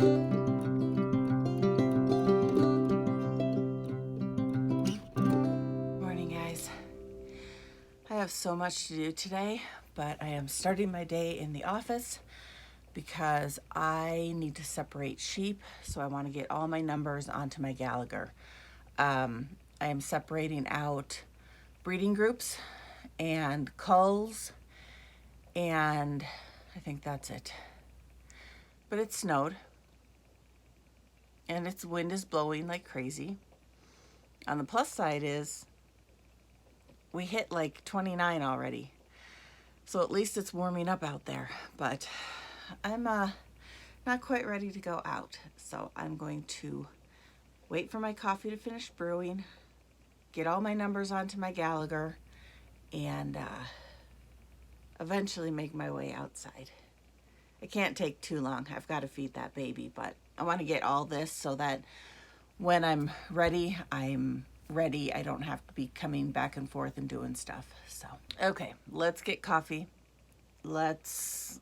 Morning, guys. I have so much to do today, but I am starting my day in the office because I need to separate sheep, so I want to get all my numbers onto my Gallagher. I am separating out breeding groups and culls, and I think that's it. But it snowed, and its wind is blowing like crazy. On the plus side is we hit like 29 already. So at least it's warming up out there, but I'm not quite ready to go out. So I'm going to wait for my coffee to finish brewing, get all my numbers onto my Gallagher, and eventually make my way outside. It can't take too long. I've got to feed that baby, but I want to get all this so that when I'm ready, I don't have to be coming back and forth and doing stuff. So, okay, let's get coffee. Let's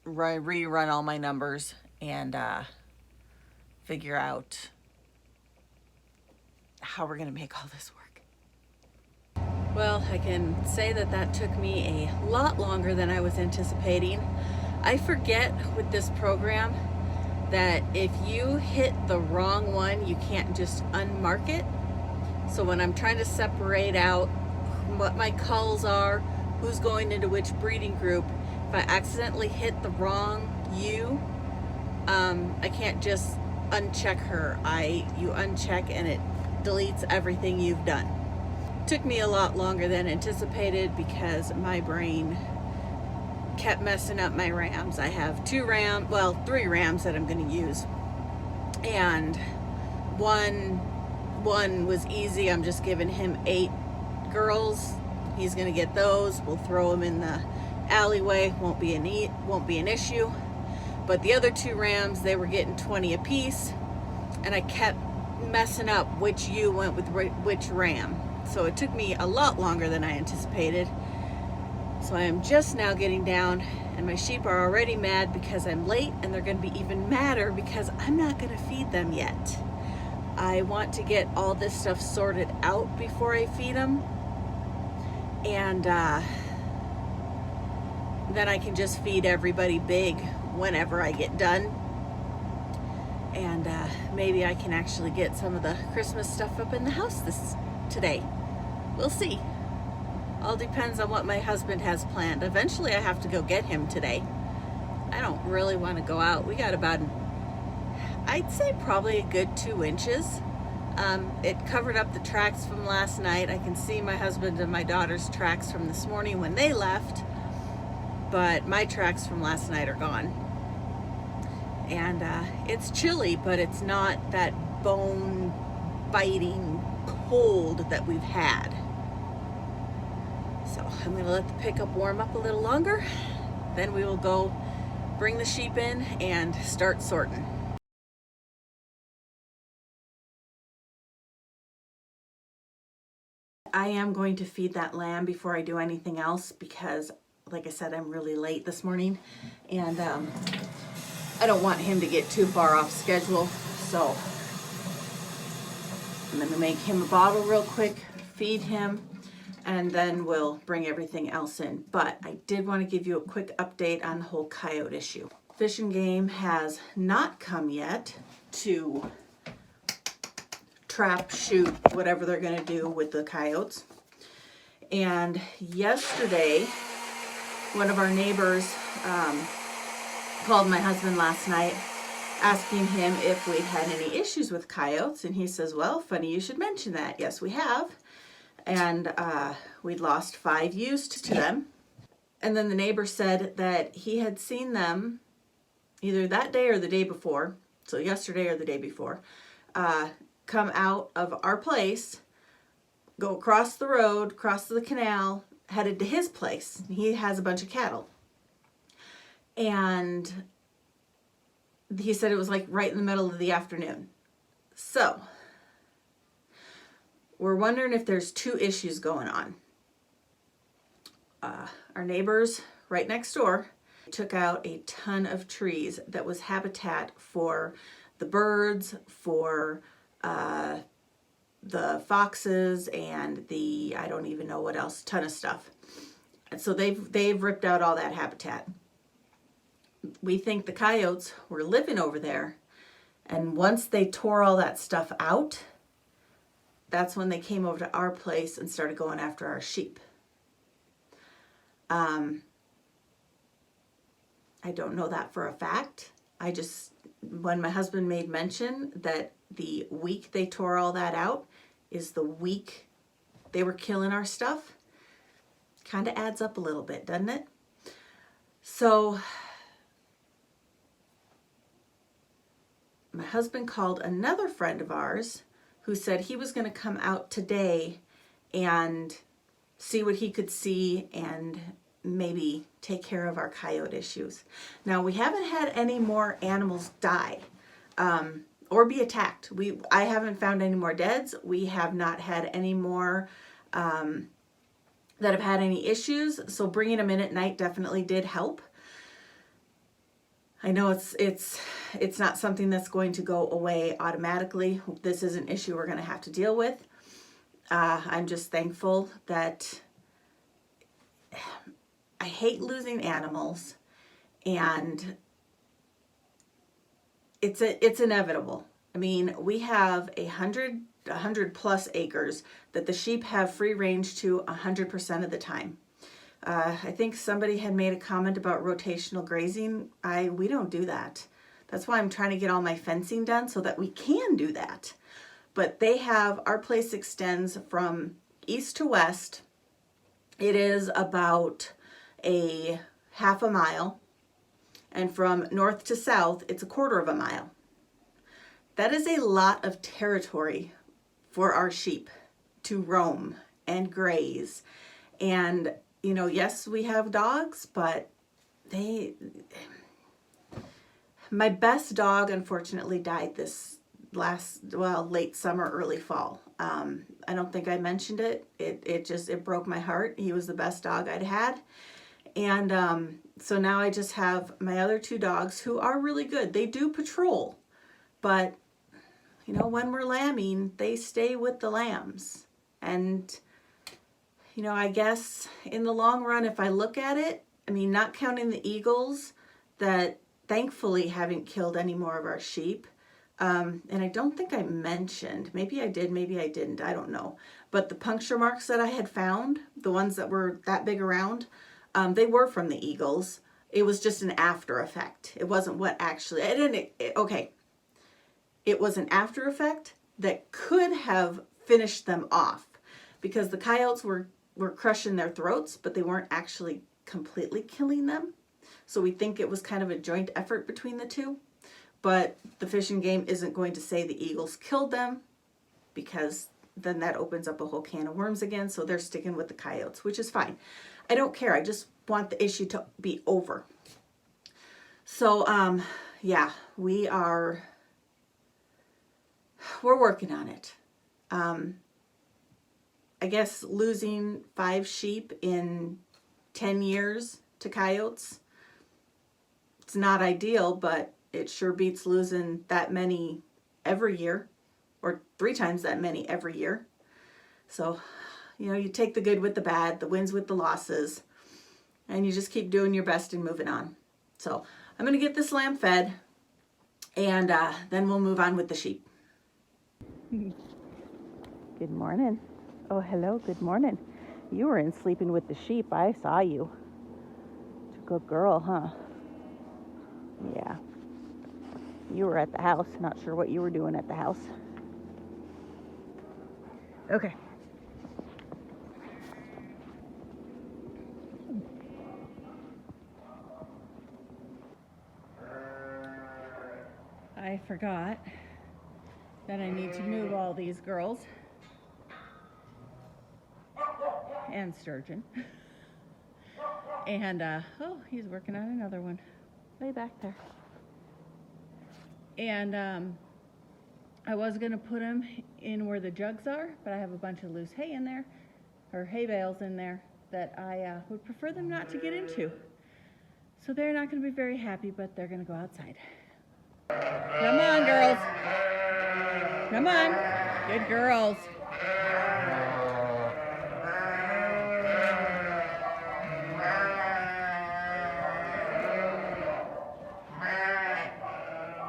rerun all my numbers and figure out how we're going to make all this work. Well, I can say that took me a lot longer than I was anticipating. I forget with this program that if you hit the wrong one, you can't just unmark it. So when I'm trying to separate out what my culls are, who's going into which breeding group, if I accidentally hit the wrong U, I can't just uncheck her. You uncheck and it deletes everything you've done. Took me a lot longer than anticipated because my brain kept messing up my rams. I have three rams that I'm going to use, and one was easy. I'm just giving him 8 girls. He's going to get those. We'll throw them in the alleyway. Won't be an issue. But the other 2 rams, they were getting 20 apiece, and I kept messing up which ewe went with which ram. So it took me a lot longer than I anticipated. So I am just now getting down, and my sheep are already mad because I'm late, and they're going to be even madder because I'm not going to feed them yet. I want to get all this stuff sorted out before I feed them, and then I can just feed everybody big whenever I get done, and maybe I can actually get some of the Christmas stuff up in the house today. We'll see. All depends on what my husband has planned. Eventually I have to go get him today. I don't really want to go out. We got about, I'd say probably a good 2 inches. It covered up the tracks from last night. I can see my husband and my daughter's tracks from this morning when they left, but my tracks from last night are gone. And it's chilly, but it's not that bone-biting cold that we've had. So I'm going to let the pickup warm up a little longer. Then we will go bring the sheep in and start sorting. I am going to feed that lamb before I do anything else because, like I said, I'm really late this morning, and I don't want him to get too far off schedule. So I'm going to make him a bottle real quick, feed him, and then we'll bring everything else in. But I did want to give you a quick update on the whole coyote issue. Fish and Game has not come yet to trap, shoot, whatever they're going to do with the coyotes. And yesterday, one of our neighbors called my husband last night asking him if we'd had any issues with coyotes, and he says, well, funny you should mention that. Yes, we have. And we'd lost 5 ewes to them. And then the neighbor said that he had seen them either that day or the day before, so yesterday or the day before, come out of our place, go across the road, cross the canal, headed to his place. He has a bunch of cattle. And he said it was like right in the middle of the afternoon. So we're wondering if there's 2 issues going on. Our neighbors right next door took out a ton of trees that was habitat for the birds, for the foxes, and the, I don't even know what else, ton of stuff. And so they've ripped out all that habitat. We think the coyotes were living over there, and once they tore all that stuff out, that's when they came over to our place and started going after our sheep. I don't know that for a fact. I just, when my husband made mention that the week they tore all that out is the week they were killing our stuff, kind of adds up a little bit, doesn't it? So my husband called another friend of ours who said he was going to come out today and see what he could see and maybe take care of our coyote issues. Now, we haven't had any more animals die or be attacked. I haven't found any more deads. We have not had any more that have had any issues. So bringing them in at night definitely did help. I know it's not something that's going to go away automatically. This is an issue we're going to have to deal with. I'm just thankful that I hate losing animals, and it's inevitable. I mean, we have 100 plus acres that the sheep have free range to 100% of the time. I think somebody had made a comment about rotational grazing. We don't do that. That's why I'm trying to get all my fencing done so that we can do that. But our place extends from east to west. It is about a half a mile, and from north to south it's a quarter of a mile. That is a lot of territory for our sheep to roam and graze. And you know, yes, we have dogs, but my best dog unfortunately died this late summer, early fall. I don't think I mentioned it. It broke my heart. He was the best dog I'd had. And so now I just have my other two dogs who are really good. They do patrol, but you know, when we're lambing, they stay with the lambs. And you know, I guess in the long run, if I look at it, I mean, not counting the eagles that thankfully haven't killed any more of our sheep. And I don't think I mentioned, maybe I did, maybe I didn't, I don't know. But the puncture marks that I had found, the ones that were that big around, they were from the eagles. It was just an after effect. It wasn't what actually, okay. It was an after effect that could have finished them off, because the coyotes were crushing their throats, but they weren't actually completely killing them. So we think it was kind of a joint effort between the two. But the Fish and Game isn't going to say the eagles killed them, because then that opens up a whole can of worms again. So they're sticking with the coyotes, which is fine. I don't care. I just want the issue to be over. So, yeah, we're working on it. I guess losing 5 sheep in 10 years to coyotes, it's not ideal, but it sure beats losing that many every year, or 3 times that many every year. So, you know, you take the good with the bad, the wins with the losses, and you just keep doing your best and moving on. So I'm going to get this lamb fed, and then we'll move on with the sheep. Good morning. Oh, hello, good morning. You were in sleeping with the sheep. I saw you. Good girl, huh? Yeah. You were at the house. Not sure what you were doing at the house. Okay. I forgot that I need to move all these girls and Sturgeon. And, oh, he's working on another one. Way back there. And, I was going to put them in where the jugs are, but I have a bunch of loose hay in there, or hay bales in there, that I would prefer them not to get into. So they're not going to be very happy, but they're going to go outside. Come on, girls. Come on. Good girls.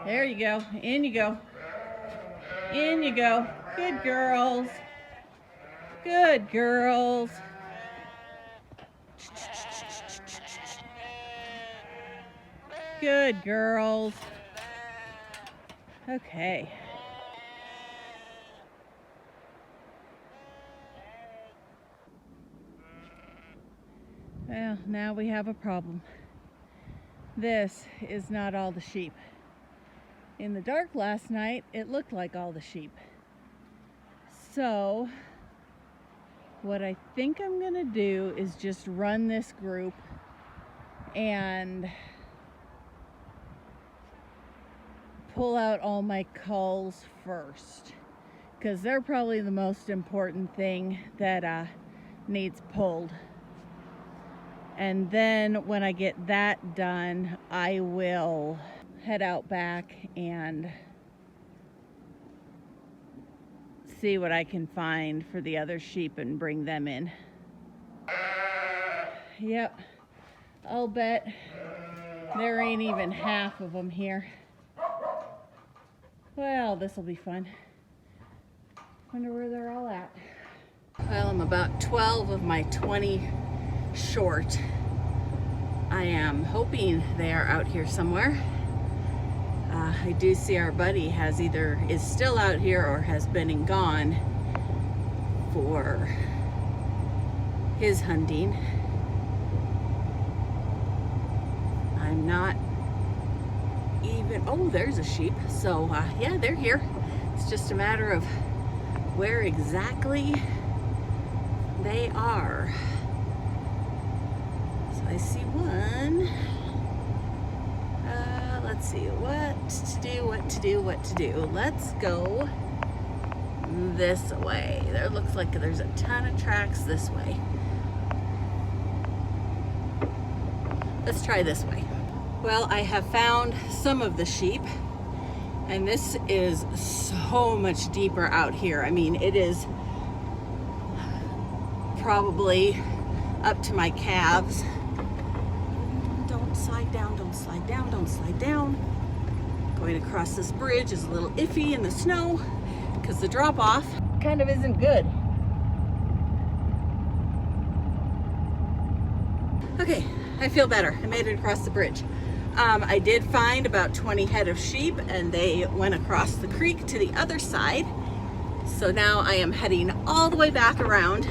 There you go. In you go. In you go. Good girls. Good girls. Good girls. Okay. Well, now we have a problem. This is not all the sheep. In the dark last night, it looked like all the sheep. So, what I think I'm gonna do is just run this group and pull out all my culls first, because they're probably the most important thing that needs pulled. And then when I get that done, I will head out back and see what I can find for the other sheep and bring them in. Yep, I'll bet there ain't even half of them here. Well, this will be fun. Wonder where they're all at. Well, I'm about 12 of my 20 short. I am hoping they are out here somewhere. I do see our buddy is still out here or has been and gone for his hunting. I'm not even, oh, there's a sheep. So yeah, they're here. It's just a matter of where exactly they are. So I see one. Let's see what to do. Let's go this way. There looks like there's a ton of tracks this way. Let's try this way. Well, I have found some of the sheep, and this is so much deeper out here. I mean, it is probably up to my calves. Don't slide down, don't slide down, don't slide down. Going across this bridge is a little iffy in the snow because the drop off kind of isn't good. Okay, I feel better. I made it across the bridge. I did find about 20 head of sheep, and they went across the creek to the other side. So now I am heading all the way back around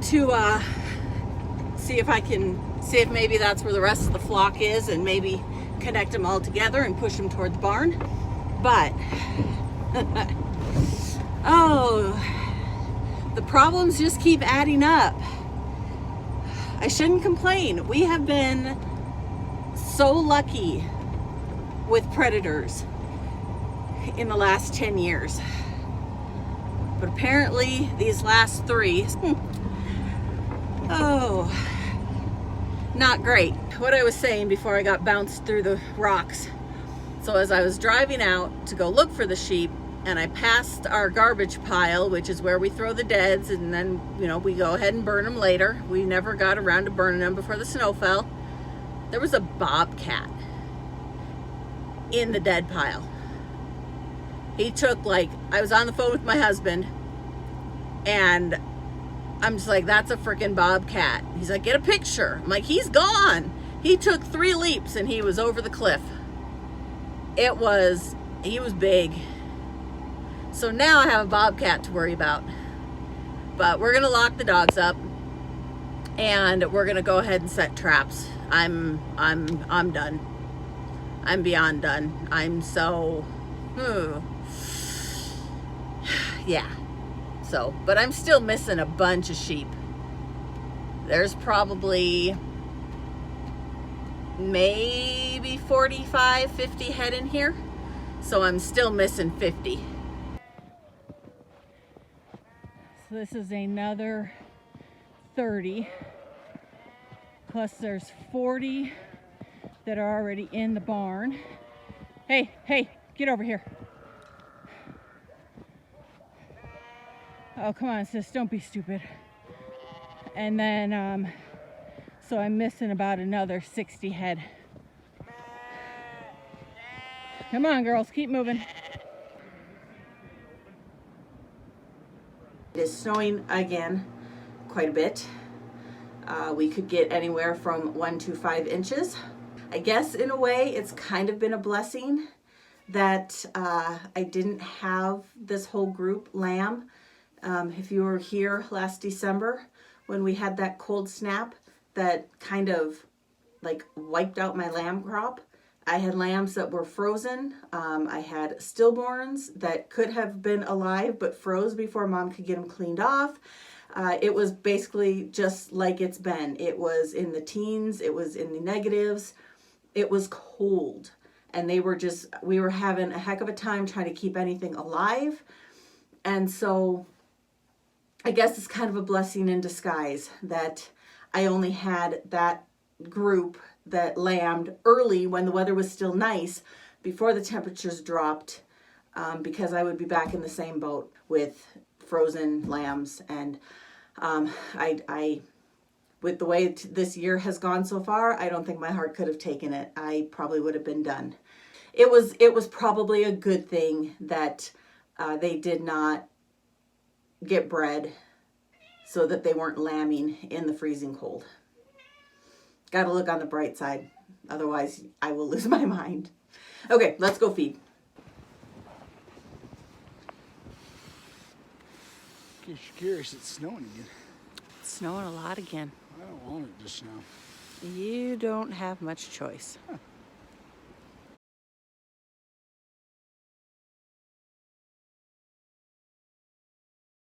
to see if maybe that's where the rest of the flock is, and maybe connect them all together and push them toward the barn. But oh, the problems just keep adding up. I shouldn't complain. We have been so lucky with predators in the last 10 years. But apparently these last 3, oh, not great. What I was saying before I got bounced through the rocks. So as I was driving out to go look for the sheep, and I passed our garbage pile, which is where we throw the deads, and then, you know, we go ahead and burn them later. We never got around to burning them before the snow fell. There was a bobcat in the dead pile. He took, like, I was on the phone with my husband, and I'm just like, that's a freaking bobcat. He's like, get a picture. I'm like, he's gone. He took 3 leaps and he was over the cliff. He was big. So now I have a bobcat to worry about. But we're gonna lock the dogs up, and we're gonna go ahead and set traps. I'm done. I'm beyond done. I'm so, yeah. So, but I'm still missing a bunch of sheep. There's probably maybe 45, 50 head in here. So I'm still missing 50. So this is another 30. Plus there's 40 that are already in the barn. Hey, hey, get over here. Oh, come on, sis, don't be stupid. And then, so I'm missing about another 60 head. Come on, girls, keep moving. It is snowing again quite a bit. We could get anywhere from 1 to 5 inches. I guess in a way it's kind of been a blessing that I didn't have this whole group lamb. If you were here last December when we had that cold snap that kind of like wiped out my lamb crop, I had lambs that were frozen. I had stillborns that could have been alive but froze before mom could get them cleaned off. It was basically just like it's been. It was in the teens, it was in the negatives, it was cold. And we were having a heck of a time trying to keep anything alive. And so I guess it's kind of a blessing in disguise that I only had that group that lambed early when the weather was still nice before the temperatures dropped, because I would be back in the same boat with frozen lambs. And I with the way this year has gone so far, I don't think my heart could have taken it. I probably would have been done. It was probably a good thing that they did not get bred so that they weren't lambing in the freezing cold. Got to look on the bright side. Otherwise, I will lose my mind. Okay, let's go feed. In case you're curious, it's snowing again. It's snowing a lot again. I don't want it to snow. You don't have much choice. Huh.